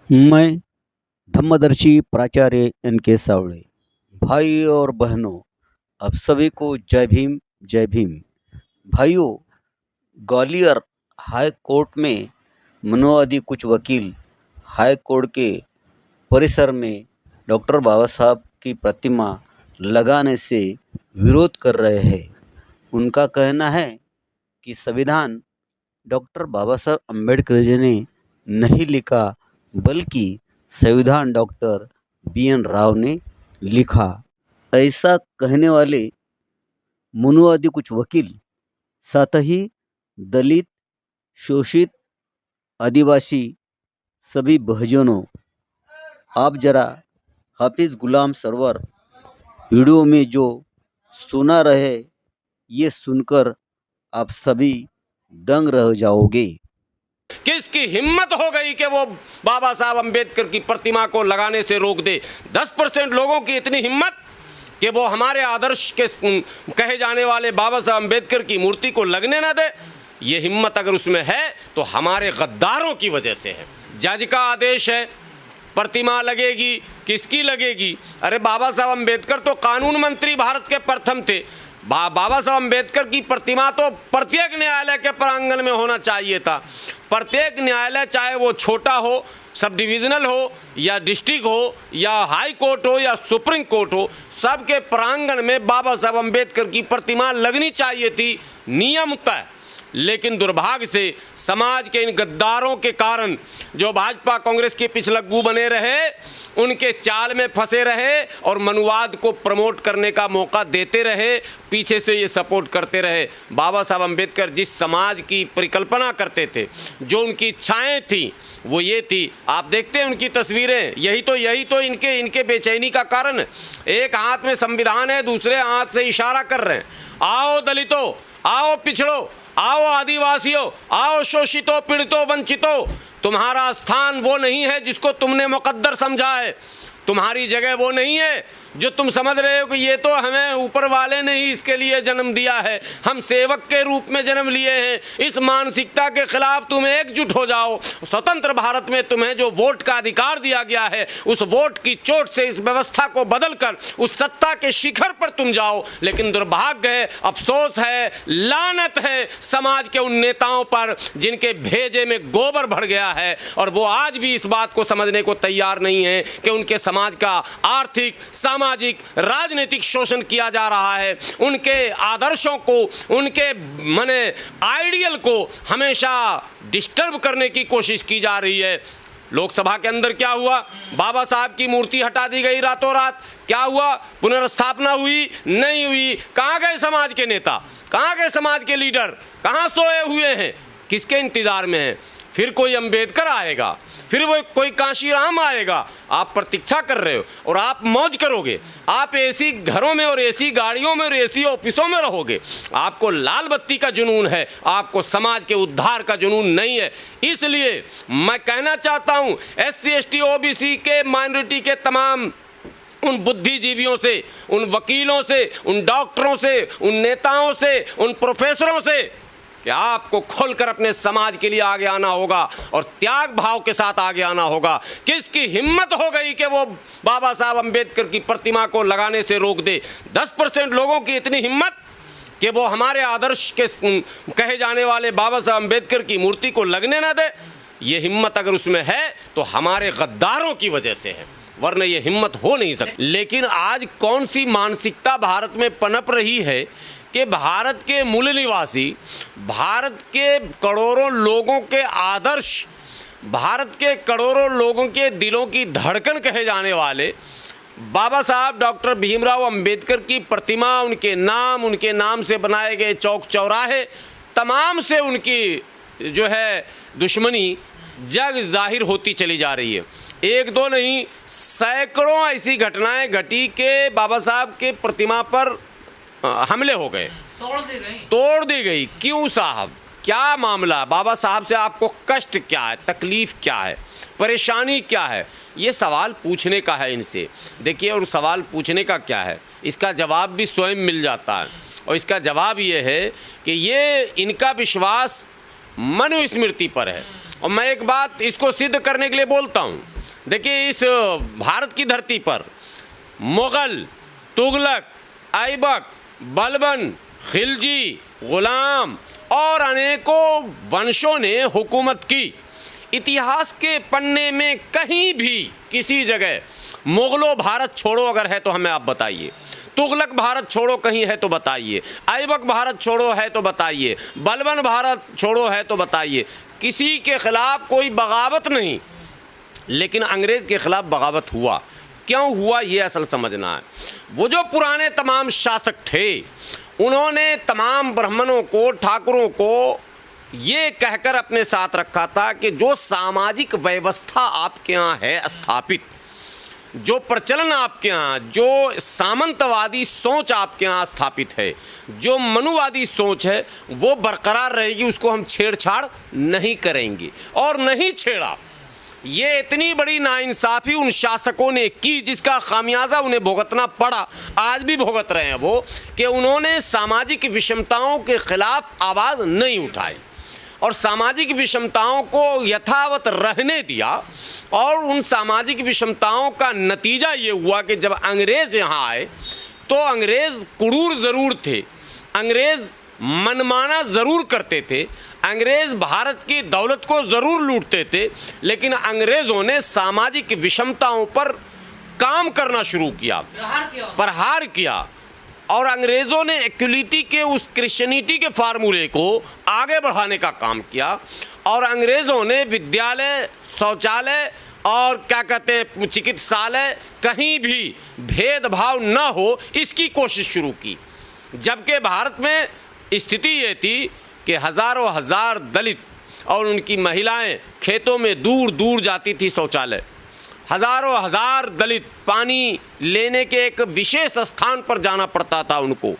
मैं धम्मदर्शी प्राचार्य एन.के. सावळे। भाई और बहनों, आप सभी को जय भीम, जय भीम। भाइयों, ग्वालियर हाई कोर्ट में मानवादी कुछ वकील हाई कोर्ट के परिसर में डॉक्टर बाबा साहब की प्रतिमा लगाने से विरोध कर रहे हैं। उनका कहना है कि संविधान डॉक्टर बाबा साहब अम्बेडकर जी ने नहीं लिखा, बल्कि संविधान डॉक्टर बी.एन. राव ने लिखा। ऐसा कहने वाले मनुवादी कुछ वकील साथ ही दलित, शोषित, आदिवासी सभी बहुजनों, आप जरा हाफिज गुलाम सरवर वीडियो में जो सुना रहे, ये सुनकर आप सभी दंग रह जाओगे। किसकी हिम्मत हो गई कि वो बाबा साहब अंबेडकर की प्रतिमा को लगाने से रोक दे। 10% लोगों की इतनी हिम्मत कि वो हमारे आदर्श के कहे जाने वाले बाबा साहब अंबेडकर की मूर्ति को लगने ना दे। ये हिम्मत अगर उसमें है तो हमारे गद्दारों की वजह से है। जज का आदेश है, प्रतिमा लगेगी, किसकी लगेगी? अरे बाबा साहब अंबेडकर तो कानून मंत्री भारत के प्रथम थे। बाबा साहब अंबेडकर की प्रतिमा तो प्रत्येक न्यायालय के प्रांगण में होना चाहिए था। प्रत्येक न्यायालय, चाहे वो छोटा हो, सब डिविजनल हो या डिस्ट्रिक्ट हो या हाई कोर्ट हो या सुप्रीम कोर्ट हो, सबके प्रांगण में बाबा साहब अंबेडकर की प्रतिमा लगनी चाहिए थी, नियम तय। लेकिन दुर्भाग्य से समाज के इन गद्दारों के कारण जो भाजपा कांग्रेस के पिछलग्गू बने रहे, उनके चाल में फंसे रहे और मनुवाद को प्रमोट करने का मौका देते रहे, पीछे से ये सपोर्ट करते रहे। बाबा साहब अंबेडकर जिस समाज की परिकल्पना करते थे, जो उनकी इच्छाएं थी, वो ये थी। आप देखते हैं उनकी तस्वीरें, यही तो इनके बेचैनी का कारण है। एक हाथ में संविधान है, दूसरे हाथ से इशारा कर रहे हैं, आओ दलितों, आओ पिछड़ो, आओ आदिवासियों, आओ शोषितों, पीड़ितों, वंचितों। तुम्हारा स्थान वो नहीं है जिसको तुमने मुकद्दर समझा है। तुम्हारी जगह वो नहीं है जो तुम समझ रहे हो कि ये तो हमें ऊपर वाले ने ही इसके लिए जन्म दिया है, हम सेवक के रूप में जन्म लिए हैं। इस मानसिकता के खिलाफ तुम एकजुट हो जाओ। स्वतंत्र भारत में तुम्हें जो वोट का अधिकार दिया गया है, उस वोट की चोट से इस व्यवस्था को बदलकर उस सत्ता के शिखर पर तुम जाओ। लेकिन दुर्भाग्य है, अफसोस है, लानत है समाज के उन नेताओं पर जिनके भेजे में गोबर भर गया है और वो आज भी इस बात को समझने को तैयार नहीं है कि उनके समाज का आर्थिक, सामाजिक, राजनीतिक शोषण किया जा रहा है। उनके आदर्शों को, उनके आइडियल को हमेशा डिस्टर्ब करने की कोशिश की जा रही है। लोकसभा के अंदर क्या हुआ? बाबा साहब की मूर्ति हटा दी गई रातों रात। क्या हुआ? पुनर्स्थापना हुई? नहीं हुई। कहाँ गए समाज के नेता? कहाँ गए समाज के लीडर? कहाँ सोए हुए हैं? किसके इंतजार में हैं? फिर कोई अंबेडकर आएगा, फिर वो कोई कांशीराम आएगा। आप प्रतीक्षा कर रहे हो और आप मौज करोगे। आप एसी घरों में और एसी गाड़ियों में और एसी ऑफिसों में रहोगे। आपको लाल बत्ती का जुनून है, आपको समाज के उद्धार का जुनून नहीं है। इसलिए मैं कहना चाहता हूँ SC ST OBC के, माइनॉरिटी के तमाम उन बुद्धिजीवियों से, उन वकीलों से, उन डॉक्टरों से, उन नेताओं से, उन प्रोफेसरों से कि आपको खोलकर अपने समाज के लिए आगे आना होगा और त्याग भाव के साथ आगे आना होगा। किसकी हिम्मत हो गई कि वो बाबा साहब अंबेडकर की प्रतिमा को लगाने से रोक दे। 10% लोगों की इतनी हिम्मत कि वो हमारे आदर्श के कहे जाने वाले बाबा साहब अंबेडकर की मूर्ति को लगने ना दे। ये हिम्मत अगर उसमें है तो हमारे गद्दारों की वजह से है, वरना ये हिम्मत हो नहीं सकती। लेकिन आज कौन सी मानसिकता भारत में पनप रही है कि भारत के मूल निवासी, भारत के करोड़ों लोगों के आदर्श, भारत के करोड़ों लोगों के दिलों की धड़कन कहे जाने वाले बाबा साहब डॉक्टर भीमराव अंबेडकर की प्रतिमा, उनके नाम से बनाए गए चौक चौराहे, तमाम से उनकी जो है दुश्मनी जग जाहिर होती चली जा रही है। एक दो नहीं, सैकड़ों ऐसी घटनाएं घटी कि बाबा साहब के प्रतिमा पर हमले हो गए, तोड़ दी गई। क्यों साहब? क्या मामला? बाबा साहब से आपको कष्ट क्या है, तकलीफ क्या है, परेशानी क्या है? ये सवाल पूछने का है इनसे। देखिए, और सवाल पूछने का क्या है, इसका जवाब भी स्वयं मिल जाता है। और इसका जवाब ये है कि ये इनका विश्वास मनुस्मृति पर है। और मैं एक बात इसको सिद्ध करने के लिए बोलता हूँ देखिए, इस भारत की धरती पर मुग़ल, तुगलक, ऐबक, बलबन, खिलजी, गुलाम और अनेकों वंशों ने हुकूमत की। इतिहास के पन्ने में कहीं भी किसी जगह मुग़लों भारत छोड़ो अगर है तो हमें आप बताइए, तुगलक भारत छोड़ो कहीं है तो बताइए, ऐबक भारत छोड़ो है तो बताइए, बलबन भारत छोड़ो है तो बताइए। किसी के ख़िलाफ़ कोई बगावत नहीं, लेकिन अंग्रेज़ के ख़िलाफ़ बगावत हुआ। क्यों हुआ ये असल समझना है। वो जो पुराने तमाम शासक थे उन्होंने तमाम ब्राह्मणों को, ठाकुरों को ये कहकर अपने साथ रखा था कि जो सामाजिक व्यवस्था आपके यहाँ है स्थापित, जो प्रचलन आपके यहाँ, जो सामंतवादी सोच आपके यहाँ स्थापित है, जो मनुवादी सोच है वो बरकरार रहेगी, उसको हम छेड़छाड़ नहीं करेंगे। और नहीं छेड़ा। ये इतनी बड़ी नाइंसाफ़ी उन शासकों ने की जिसका खामियाजा उन्हें भुगतना पड़ा, आज भी भुगत रहे हैं वो, कि उन्होंने सामाजिक विषमताओं के ख़िलाफ़ आवाज़ नहीं उठाई और सामाजिक विषमताओं को यथावत रहने दिया। और उन सामाजिक विषमताओं का नतीजा ये हुआ कि जब अंग्रेज़ यहाँ आए तो अंग्रेज़ क्रूर ज़रूर थे, अंग्रेज़ मनमाना ज़रूर करते थे, अंग्रेज़ भारत की दौलत को ज़रूर लूटते थे, लेकिन अंग्रेज़ों ने सामाजिक विषमताओं पर काम करना शुरू किया, प्रहार किया। और अंग्रेज़ों ने इक्वलिटी के उस क्रिश्चियनिटी के फार्मूले को आगे बढ़ाने का काम किया। और अंग्रेज़ों ने विद्यालय, शौचालय और क्या कहते हैं चिकित्सालय, कहीं भी भेदभाव न हो इसकी कोशिश शुरू की। जबकि भारत में स्थिति ये थी कि हज़ारों हज़ार दलित और उनकी महिलाएं खेतों में दूर दूर जाती थी शौचालय, हज़ारों हज़ार दलित पानी लेने के एक विशेष स्थान पर जाना पड़ता था उनको,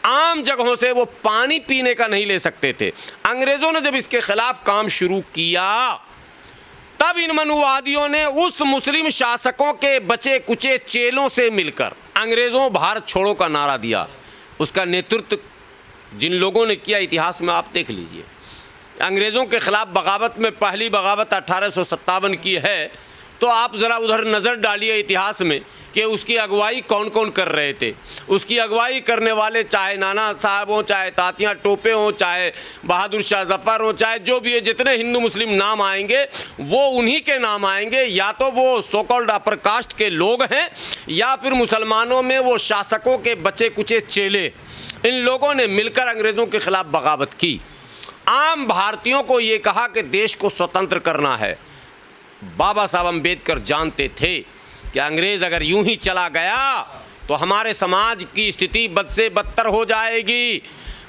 आम जगहों से वो पानी पीने का नहीं ले सकते थे। अंग्रेज़ों ने जब इसके ख़िलाफ़ काम शुरू किया तब इन मनुवादियों ने उस मुस्लिम शासकों के बचे कुचे चेलों से मिलकर अंग्रेज़ों भारत छोड़ो का नारा दिया। उसका नेतृत्व जिन लोगों ने किया इतिहास में आप देख लीजिए। अंग्रेज़ों के ख़िलाफ़ बगावत में पहली बगावत 1857 की है, तो आप ज़रा उधर नज़र डालिए इतिहास में कि उसकी अगुवाई कौन कौन कर रहे थे। उसकी अगुवाई करने वाले चाहे नाना साहब हों, चाहे तातियाँ टोपे हों, चाहे बहादुर शाह ज़फ़र हों, चाहे जो भी है, जितने हिंदू मुस्लिम नाम आएंगे वो उन्हीं के नाम आएंगे। या तो वो सो कॉल्ड अपर कास्ट के लोग हैं या फिर मुसलमानों में वो शासकों के बचे कुचे चेले। इन लोगों ने मिलकर अंग्रेज़ों के ख़िलाफ़ बगावत की। आम भारतीयों को ये कहा कि देश को स्वतंत्र करना है। बाबा साहब अम्बेडकर जानते थे कि अंग्रेज़ अगर यूं ही चला गया तो हमारे समाज की स्थिति बद से बदतर हो जाएगी,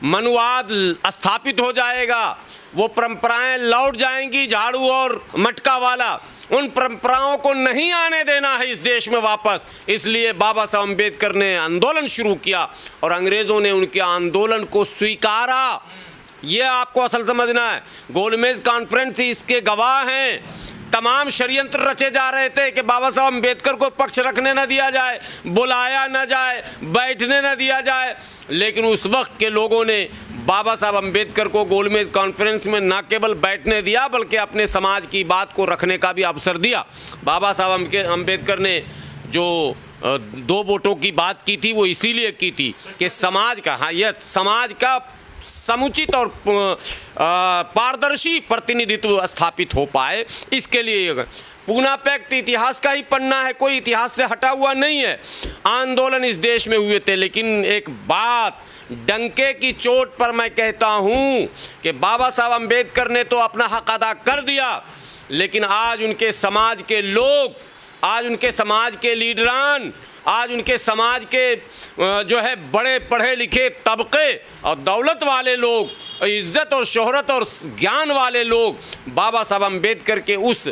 मनुवाद स्थापित हो जाएगा, वो परंपराएं लौट जाएंगी झाड़ू और मटका वाला। उन परंपराओं को नहीं आने देना है इस देश में वापस। इसलिए बाबा साहब अम्बेडकर ने आंदोलन शुरू किया और अंग्रेज़ों ने उनके आंदोलन को स्वीकारा। ये आपको असल समझना है। गोलमेज कॉन्फ्रेंस इसके गवाह हैं। तमाम षड्यंत्र रचे जा रहे थे कि बाबा साहब अम्बेडकर को पक्ष रखने न दिया जाए, बुलाया न जाए, बैठने न दिया जाए। लेकिन उस वक्त के लोगों ने बाबा साहब अम्बेडकर को गोलमेज कॉन्फ्रेंस में न केवल बैठने दिया बल्कि अपने समाज की बात को रखने का भी अवसर दिया। बाबा साहब अम्बेडकर ने जो 2 वोटों की बात की थी वो इसीलिए की थी कि समाज का, हाँ, यह समाज का समुचित और पारदर्शी प्रतिनिधित्व स्थापित हो पाए। इसके लिए पूना पैक्ट इतिहास का ही पन्ना है, कोई इतिहास से हटा हुआ नहीं है। आंदोलन इस देश में हुए थे, लेकिन एक बात डंके की चोट पर मैं कहता हूँ कि बाबा साहब अम्बेडकर ने तो अपना हक अदा कर दिया, लेकिन आज उनके समाज के लोग, आज उनके समाज के लीडरान, आज उनके समाज के जो है बड़े पढ़े लिखे तबके और दौलत वाले लोग, इज़्ज़त और शोहरत और ज्ञान वाले लोग बाबा साहब अम्बेडकर के उस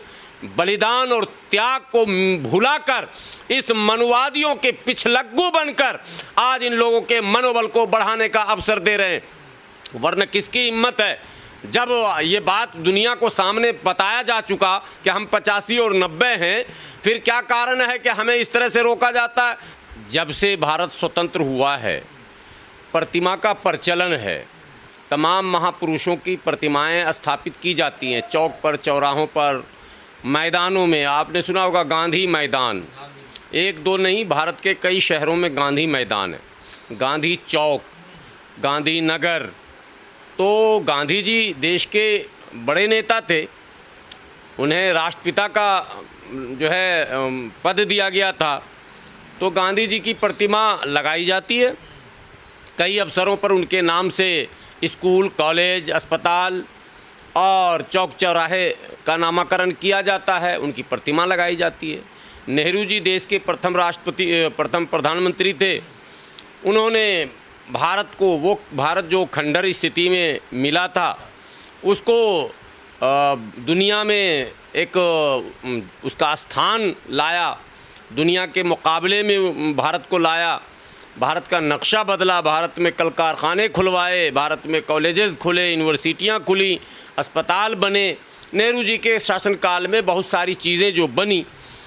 बलिदान और त्याग को भुलाकर इस मनुवादियों के पिछलग्गू बनकर आज इन लोगों के मनोबल को बढ़ाने का अवसर दे रहे हैं। वरना किसकी हिम्मत है, जब ये बात दुनिया को सामने बताया जा चुका कि हम 85 और 90 हैं, फिर क्या कारण है कि हमें इस तरह से रोका जाता है। जब से भारत स्वतंत्र हुआ है प्रतिमा का प्रचलन है, तमाम महापुरुषों की प्रतिमाएं स्थापित की जाती हैं, चौक पर, चौराहों पर, मैदानों में, आपने सुना होगा गांधी मैदान, एक दो नहीं, भारत के कई शहरों में गांधी मैदान है, गांधी चौक, गांधी नगर। तो गांधी जी देश के बड़े नेता थे, उन्हें राष्ट्रपिता का जो है पद दिया गया था, तो गांधी जी की प्रतिमा लगाई जाती है। कई अवसरों पर उनके नाम से स्कूल, कॉलेज, अस्पताल और चौक चौराहे का नामकरण किया जाता है, उनकी प्रतिमा लगाई जाती है। नेहरू जी देश के प्रथम प्रधानमंत्री थे। उन्होंने भारत जो खंडर स्थिति में मिला था उसको दुनिया में एक उसका स्थान लाया, दुनिया के मुकाबले में भारत को लाया, भारत का नक्शा बदला, भारत में कल कारखाने खुलवाए, भारत में कॉलेजेस खुले, यूनिवर्सिटियां खुली, अस्पताल बने। नेहरू जी के शासनकाल में बहुत सारी चीज़ें जो बनी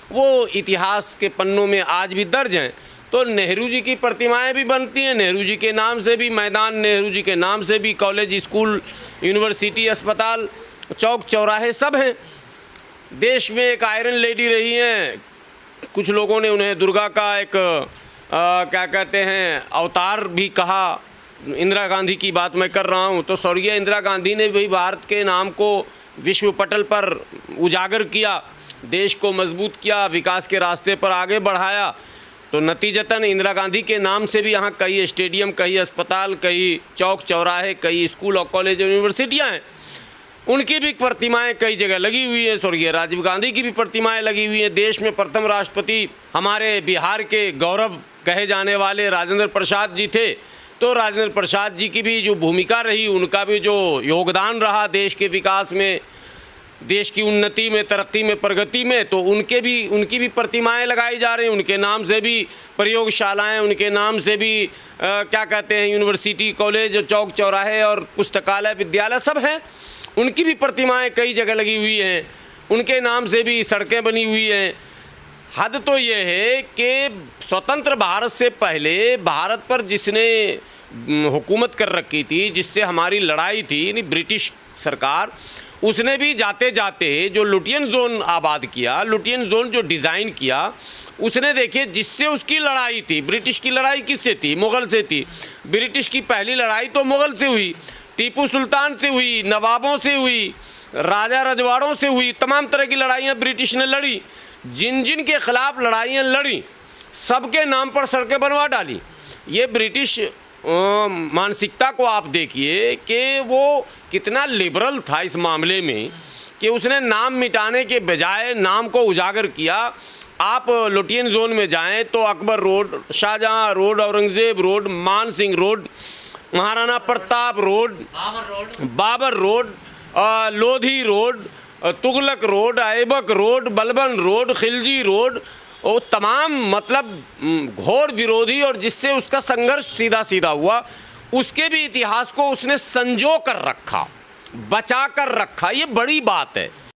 वो इतिहास के पन्नों में आज भी दर्ज हैं। तो नेहरू जी की प्रतिमाएं भी बनती हैं, नेहरू जी के नाम से भी मैदान, नेहरू जी के नाम से भी कॉलेज, स्कूल, यूनिवर्सिटी, अस्पताल, चौक चौराहे सब हैं। देश में एक आयरन लेडी रही हैं, कुछ लोगों ने उन्हें दुर्गा का एक क्या कहते हैं अवतार भी कहा। इंदिरा गांधी की बात मैं कर रहा हूँ, तो स्वर्गीय इंदिरा गांधी ने भी भारत के नाम को विश्व पटल पर उजागर किया, देश को मजबूत किया, विकास के रास्ते पर आगे बढ़ाया। तो नतीजतन इंदिरा गांधी के नाम से भी यहाँ कई स्टेडियम, कई अस्पताल, कई चौक चौराहे, कई स्कूल और कॉलेज और यूनिवर्सिटियाँ हैं। उनकी भी प्रतिमाएं कई जगह लगी हुई हैं। स्वर्गीय राजीव गांधी की भी प्रतिमाएं लगी हुई हैं। देश में प्रथम राष्ट्रपति हमारे बिहार के गौरव कहे जाने वाले राजेंद्र प्रसाद जी थे, तो राजेंद्र प्रसाद जी की भी जो भूमिका रही, उनका भी जो योगदान रहा देश के विकास में, देश की उन्नति में, तरक्की में, प्रगति में, तो उनकी भी प्रतिमाएं लगाई जा रही हैं। उनके नाम से भी प्रयोगशालाएं, उनके नाम से भी क्या कहते हैं यूनिवर्सिटी, कॉलेज, चौक चौराहे और पुस्तकालय, विद्यालय सब हैं। उनकी भी प्रतिमाएं कई जगह लगी हुई हैं, उनके नाम से भी सड़कें बनी हुई हैं। हद तो ये है कि स्वतंत्र भारत से पहले भारत पर जिसने हुकूमत कर रखी थी, जिससे हमारी लड़ाई थी, यानी ब्रिटिश सरकार, उसने भी जाते जाते जो लुटियन जोन आबाद किया, लुटियन जोन जो डिज़ाइन किया, उसने देखिए जिससे उसकी लड़ाई थी, ब्रिटिश की लड़ाई किससे थी? मुग़ल से थी। ब्रिटिश की पहली लड़ाई तो मुग़ल से हुई, टीपू सुल्तान से हुई, नवाबों से हुई, राजा रजवाड़ों से हुई, तमाम तरह की लड़ाइयाँ ब्रिटिश ने लड़ी। जिन जिन के ख़िलाफ़ लड़ाइयाँ लड़ी, सबके नाम पर सड़कें बनवा डाली। ये ब्रिटिश मानसिकता को आप देखिए कि वो कितना लिबरल था इस मामले में कि उसने नाम मिटाने के बजाय नाम को उजागर किया। आप लुटियन जोन में जाएं तो Akbar road, Shahjahan road, Aurangzeb road, Man Singh road, Maharana Pratap road, Babar road, Lodhi road, Tughlaq road, Aibak road, Balban road, Khilji road, वो तमाम मतलब घोर विरोधी और जिससे उसका संघर्ष सीधा सीधा हुआ, उसके भी इतिहास को उसने संजो कर रखा, बचा कर रखा। ये बड़ी बात है।